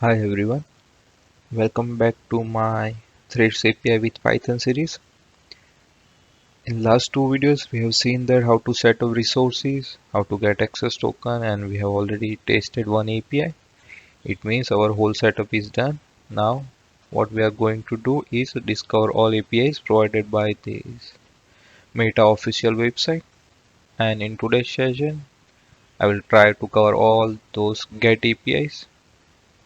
Hi everyone, welcome back to my Threads API with Python series. In last two videos we have seen that how to set up resources, how to get access token, and we have already tested one API. It means our whole setup is done. Now what we are going to do is discover all APIs provided by this Meta official website, and in today's session I will try to cover all those get APIs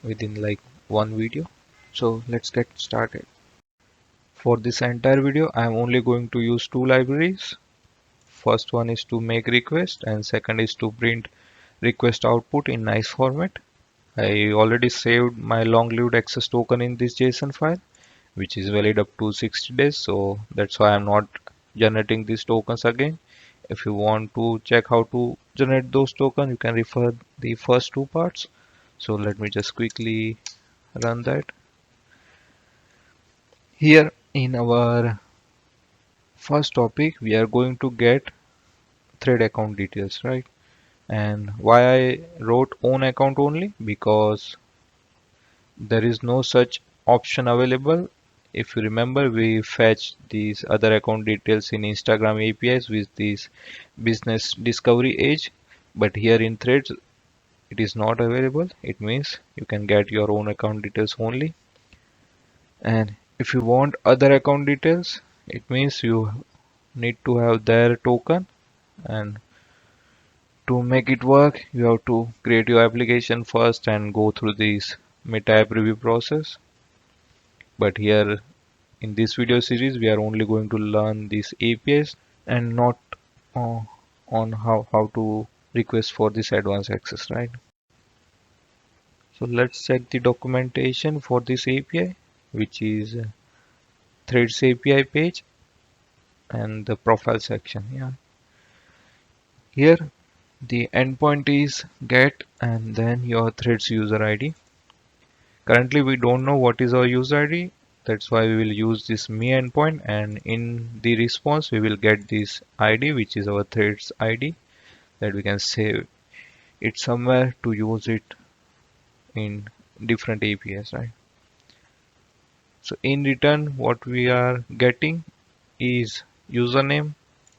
within like one video. So let's get started. For this entire video, I am only going to use two libraries. First one is to make request and second is to print request output in nice format. I already saved my long-lived access token in this JSON file, which is valid up to 60 days. So that's why I'm not generating these tokens again. If you want to check how to generate those tokens, you can refer the first two parts. So let me just quickly run that. Here in our first topic, we are going to get thread account details, right? And why I wrote own account only, because there is no such option available. If you remember, we fetch these other account details in Instagram APIs with this business discovery age, but here in threads it is not available. It means you can get your own account details only. And if you want other account details, it means you need to have their token, and to make it work, you have to create your application first and go through this meta app review process. But here in this video series, we are only going to learn these APIs and not uh, on how to request for this advanced access, right? So let's check the documentation for this API, which is Threads API page and the profile section. Yeah, here the endpoint is get and then your Threads user ID. Currently we don't know what is our user ID. That's why we will use this me endpoint, and in the response we will get this ID, which is our threads ID, that we can save it somewhere to use it in different APIs, right? So in return what we are getting is username,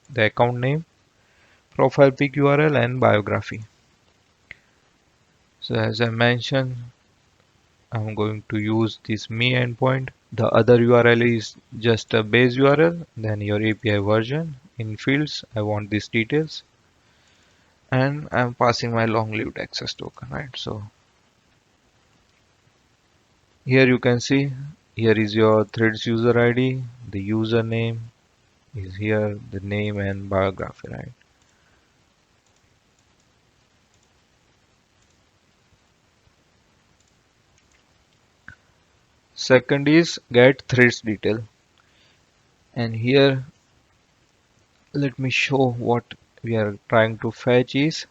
the account name, profile pic URL and biography. So as I mentioned, I'm going to use this me endpoint. The other URL is just a base URL, then your API version. In fields, I want these details, and I'm passing my long-lived access token, right? So here you can see, here is your threads user ID, the username is here, the name and biography, right? Second is get threads detail, and here let me show what we are trying to fetch is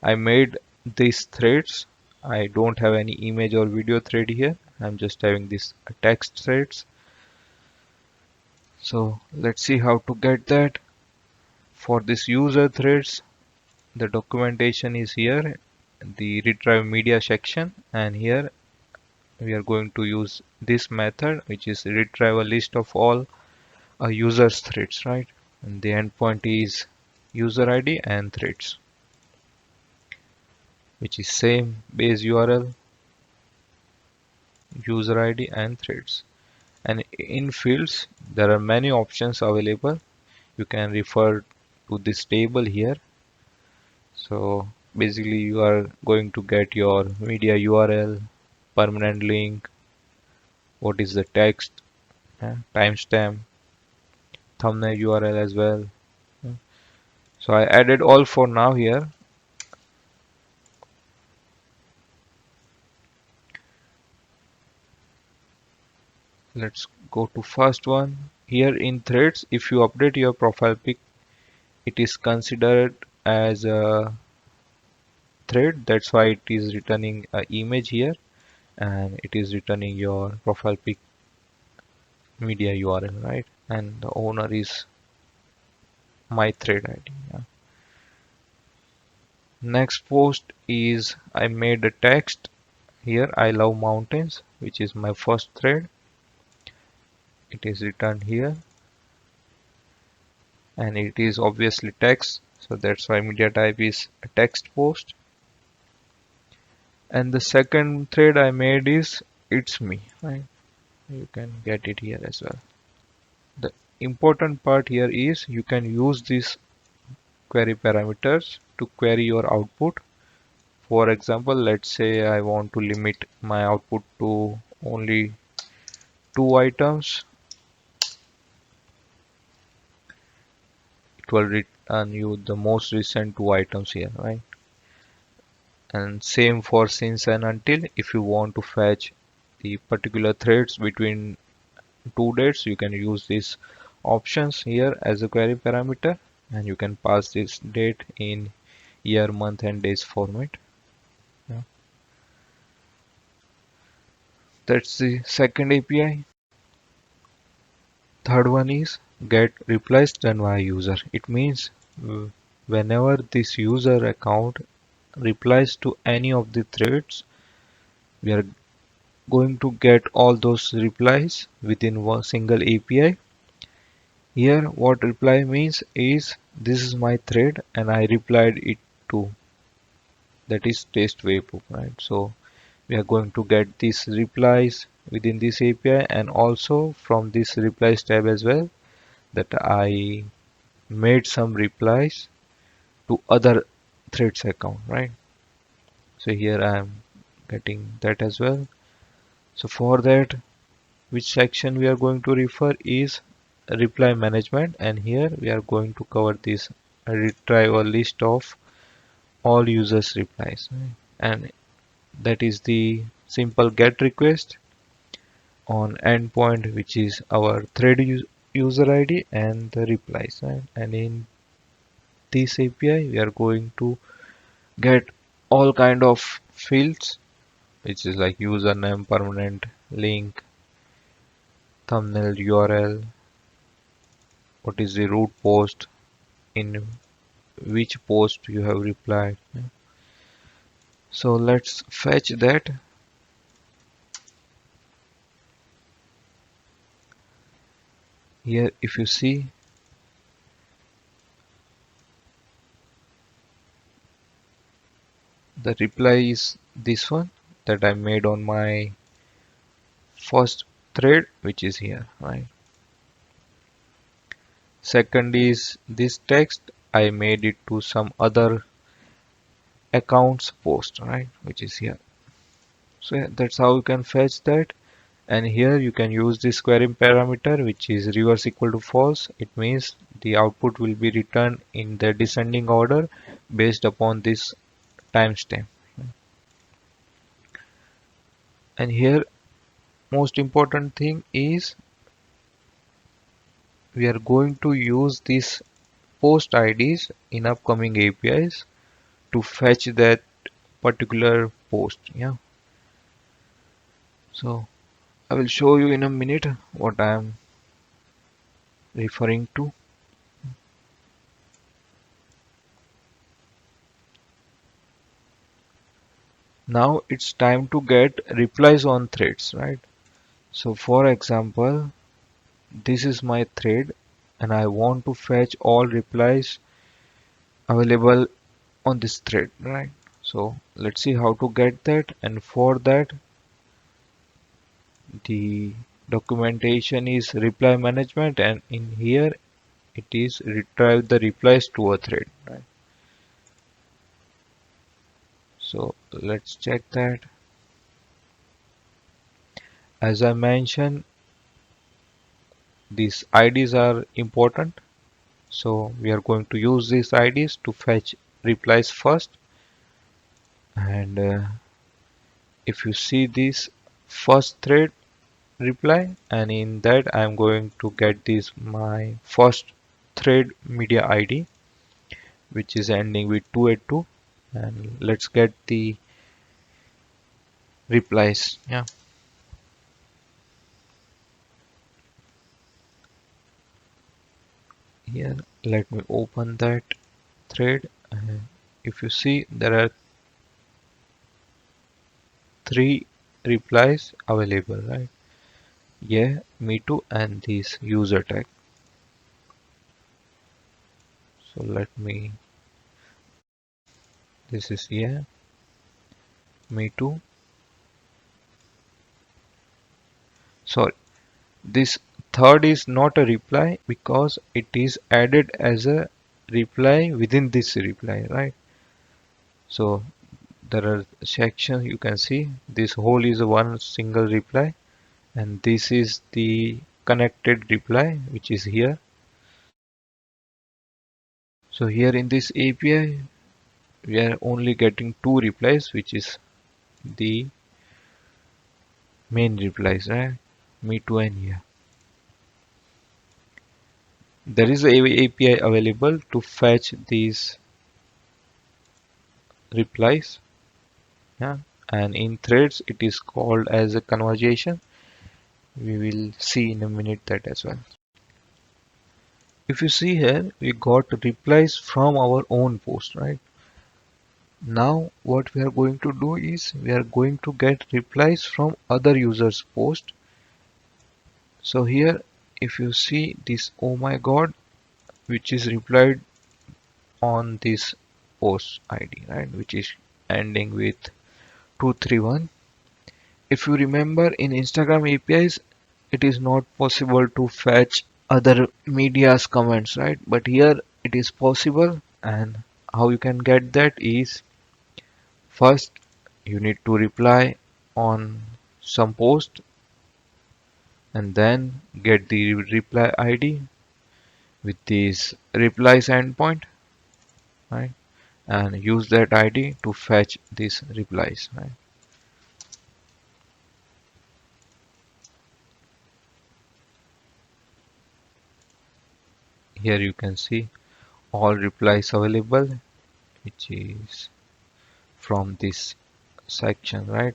I made these threads. I don't have any image or video thread here. I'm just having this text threads. So let's see how to get that. For this user threads, the documentation is here, the retrieve media section, and here we are going to use this method, which is retrieve a list of all users threads, right? And the endpoint is user ID and threads, which is same base URL, user ID and threads. And in fields there are many options available. You can refer to this table here. So basically you are going to get your media URL, permanent link, what is the text, timestamp, thumbnail URL as well. So I added all for now here. Let's go to first one. Here in threads, if you update your profile pic, it is considered as a thread. That's why it is returning an image here, and it is returning your profile pic media URL, right? And the owner is my thread ID. Yeah. Next post is I made a text here I love mountains, which is my first thread. It is returned here, and it is obviously text, so that's why media type is a text post. And the second thread I made is it's me, right? You can get it here as well. The important part here is you can use these query parameters to query your output. For example, let's say I want to limit my output to only two items. It will return you the most recent two items here, right? And same for since and until. If you want to fetch the particular threads between two dates, you can use these options here as a query parameter, and you can pass this date in year, month, and days format. Yeah. That's the second API. Third one is get replies done by user. It means whenever this user account replies to any of the threads, we are going to get all those replies within one single API. Here what reply means is this is my thread and I replied it to, that is test webhook, right? So we are going to get these replies within this API, and also from this replies tab as well, that I made some replies to other threads account, right? So here I am getting that as well. So for that, which section we are going to refer is reply management, and here we are going to cover this retrieve a list of all users replies, right? And that is the simple get request on endpoint, which is our thread user ID and the replies, right? And in this API we are going to get all kind of fields, which is like username, permanent link, thumbnail, URL, what is the root post, in which post you have replied. So let's fetch that. Here if you see, the reply is this one that I made on my first thread, which is here, right? Second is this text, I made it to some other accounts post, right, which is here. So yeah, that's how you can fetch that. And here you can use this query parameter, which is reverse equal to false. It means the output will be returned in the descending order based upon this timestamp. And here most important thing is we are going to use these post IDs in upcoming APIs to fetch that particular post. Yeah. So I will show you in a minute what I am referring to. Now it's time to get replies on threads, right? So for example, this is my thread and I want to fetch all replies available on this thread, right? So let's see how to get that. And for that, the documentation is reply management, and in here it is retrieve the replies to a thread, right? So let's check that. As I mentioned, these IDs are important, so we are going to use these IDs to fetch replies first. And if you see this first thread reply, and in that I'm going to get this my first thread media ID, which is ending with 282, and let's get the replies. Yeah, here let me open that thread. And if you see, there are three replies available, right? Yeah, me too, and this user tag. So let me, this is yeah, me too. Sorry, this third is not a reply because it is added as a reply within this reply, right? So there are sections you can see. This whole is one single reply, and this is the connected reply which is here. So here in this API, we are only getting two replies, which is the main replies, right? Me too and here. There is a API available to fetch these replies, yeah. And in threads, it is called as a conversation. We will see in a minute that as well. If you see here, we got replies from our own post, right? Now what we are going to do is we are going to get replies from other users post. So here if you see this oh my god, which is replied on this post ID, right, which is ending with 231. If you remember in Instagram APIs, it is not possible to fetch other media's comments, right? But here it is possible, and how you can get that is first you need to reply on some post and then get the reply ID with this replies endpoint, right? And use that ID to fetch these replies, right? Here you can see all replies available, which is from this section, right?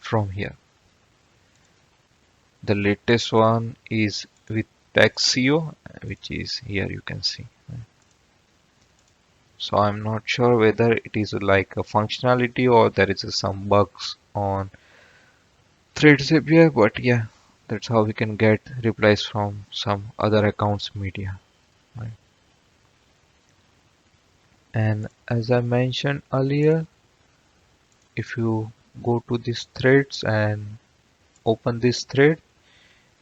From here. The latest one is with Texio, which is here you can see. So I'm not sure whether it is like a functionality or there is some bugs on Threads API, but yeah, that's how we can get replies from some other accounts media. Right? And as I mentioned earlier, if you go to this threads and open this thread,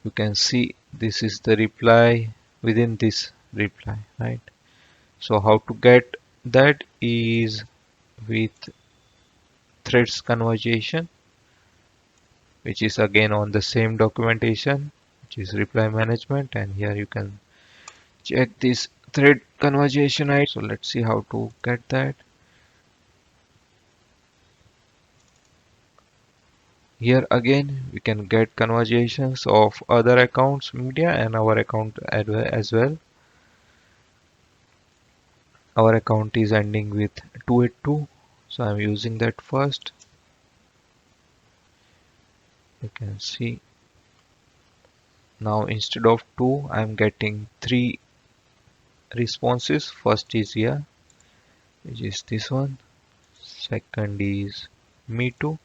you can see this is the reply within this reply, right? So how to get that is with threads conversation, which is again on the same documentation, which is reply management, and here you can check this thread conversation ID. So let's see how to get that. Here again we can get conversations of other accounts media and our account as well. Our account is ending with 282, so I'm using that first. You can see now instead of two I'm getting three responses. First is here, which is this one. Second is me too,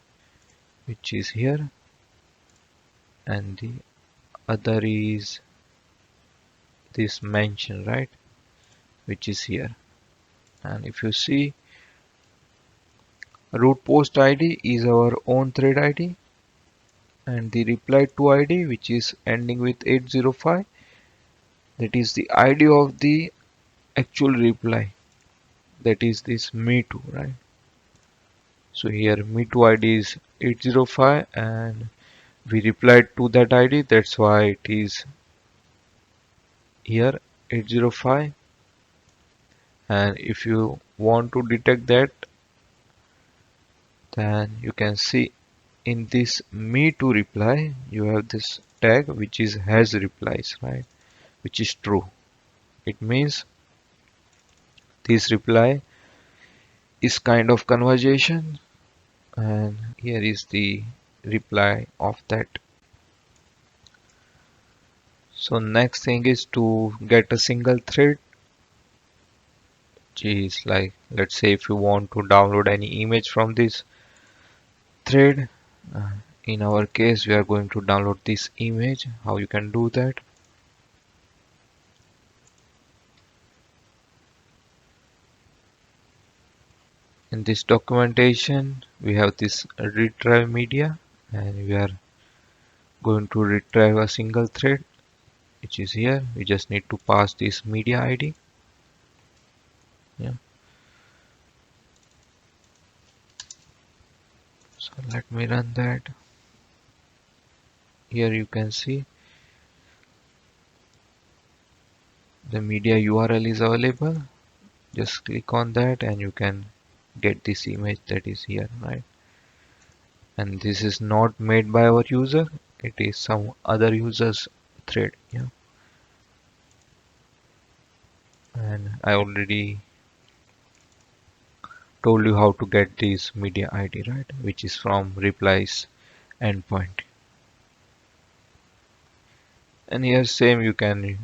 which is here, and the other is this mention, right, which is here. And if you see, root post ID is our own thread ID, and the reply to ID, which is ending with 805, that is the ID of the actual reply, that is this me too, right? So here me too ID is 805 and we replied to that ID, that's why it is here 805. And if you want to detect that, then you can see in this me to reply you have this tag which is has replies, right, which is true. It means this reply is kind of conversation, and here is the reply of that. So next thing is to get a single thread. is like, let's say if you want to download any image from this thread, uh, in our case we are going to download this image. How you can do that? In this documentation we have this retrieve media, and we are going to retrieve a single thread which is here. We just need to pass this media ID. Yeah, so let me run that. Here you can see the media URL is available. Just click on that and you can get this image that is here, right? And this is not made by our user, it is some other user's thread. Yeah, and I already told you how to get this media ID, right? Which is from replies endpoint. And here same, you can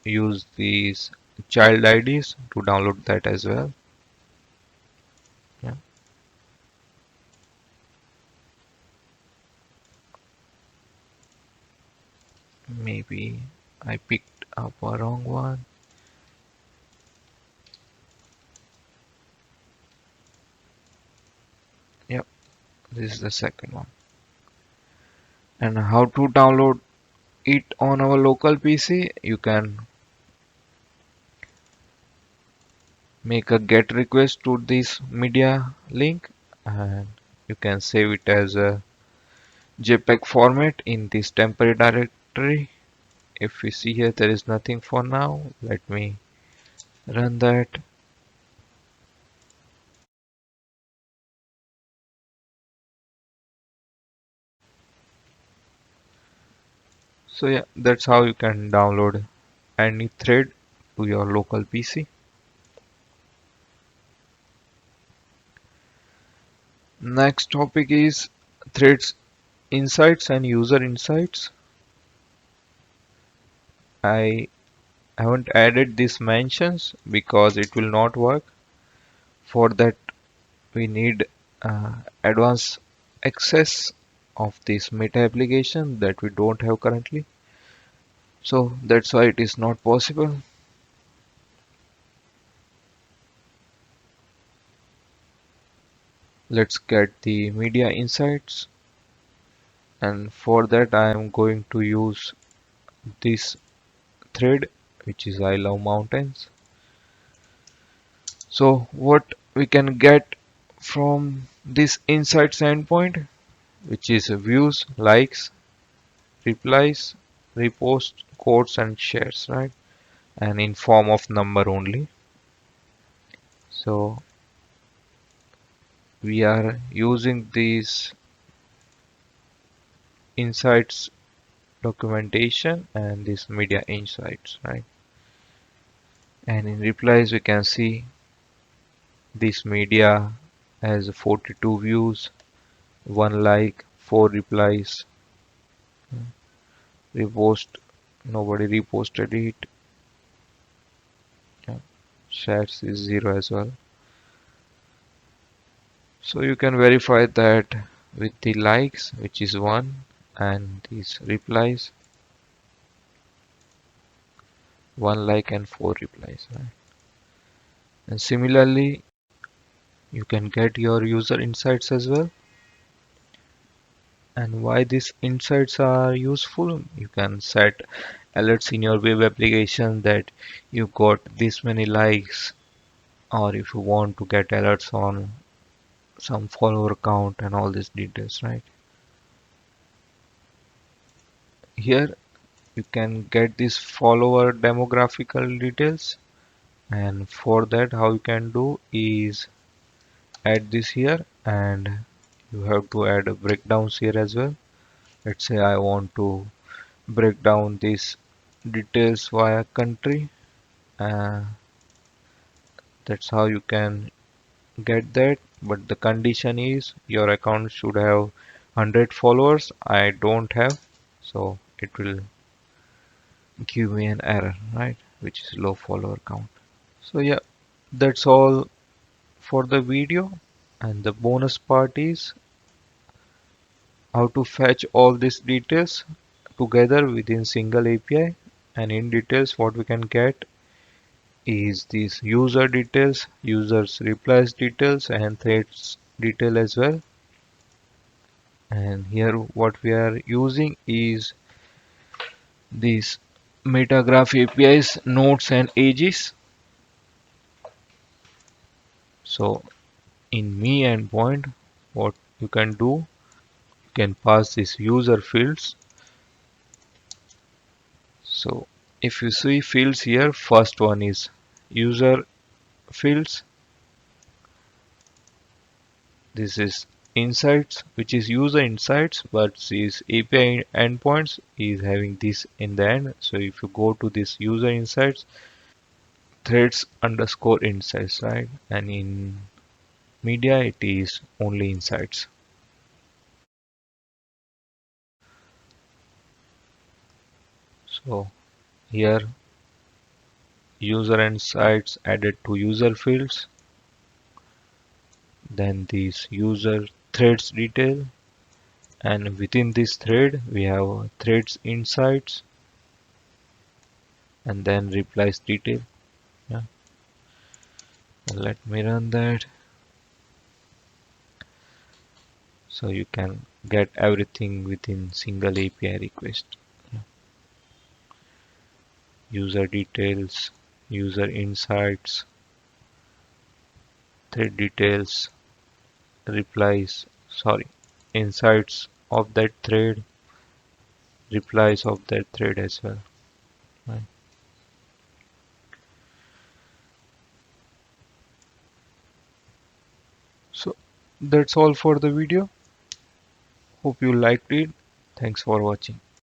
use these child IDs to download that as well. Yeah, maybe I picked up a wrong one. Yep, this is the second one. And how to download it on our local PC? You can make a get request to this media link, and you can save it as a JPEG format in this temporary directory. If we see here, there is nothing for now. Let me run that. So yeah, that's how you can download any thread to your local PC. Next topic is threads insights and user insights. I haven't added these mentions because it will not work. For that we need advanced access of this meta application that we don't have currently. So that's why it is not possible. Let's get the media insights, and for that I am going to use this thread which is I love mountains. So what we can get from this insights endpoint, which is views, likes, replies, reposts, quotes and shares, right? And in form of number only. So we are using these insights documentation and this media insights, right? And in replies we can see this media has 42 views, 1 like, 4 replies, repost, nobody reposted it. Yeah. Shares is 0 as well. So you can verify that with the likes, which is 1, and these replies, 1 like and 4 replies, right? And similarly you can get your user insights as well. And why these insights are useful, you can set alerts in your web application that you got this many likes, or if you want to get alerts on some follower count and all these details, right? Here you can get this follower demographical details, and for that how you can do is add this here, and you have to add breakdowns here as well. Let's say I want to break down these details via country. uh, that's how you can get that, but the condition is your account should have 100 followers. I don't have, so it will give me an error, right, which is low follower count. So yeah, that's all for the video, and the bonus part is how to fetch all these details together within single API. And in details what we can get is these user details, users replies details, and threads detail as well. And here what we are using is these Metagraph APIs, nodes and edges. So in me endpoint, what you can do, you can pass these user fields. So if you see fields here, first one is user fields. This is insights, which is user insights, but this API endpoints is having this in the end. So if you go to this user insights, threads underscore insights, right? And in media, it is only insights. So here, user insights added to user fields, then these user threads detail, and within this thread, we have threads insights, and then replies detail. Yeah. Let me run that. So you can get everything within single API request. User details, user insights, thread details, replies, sorry, insights of that thread, replies of that thread as well. Right. So that's all for the video. Hope you liked it. Thanks for watching.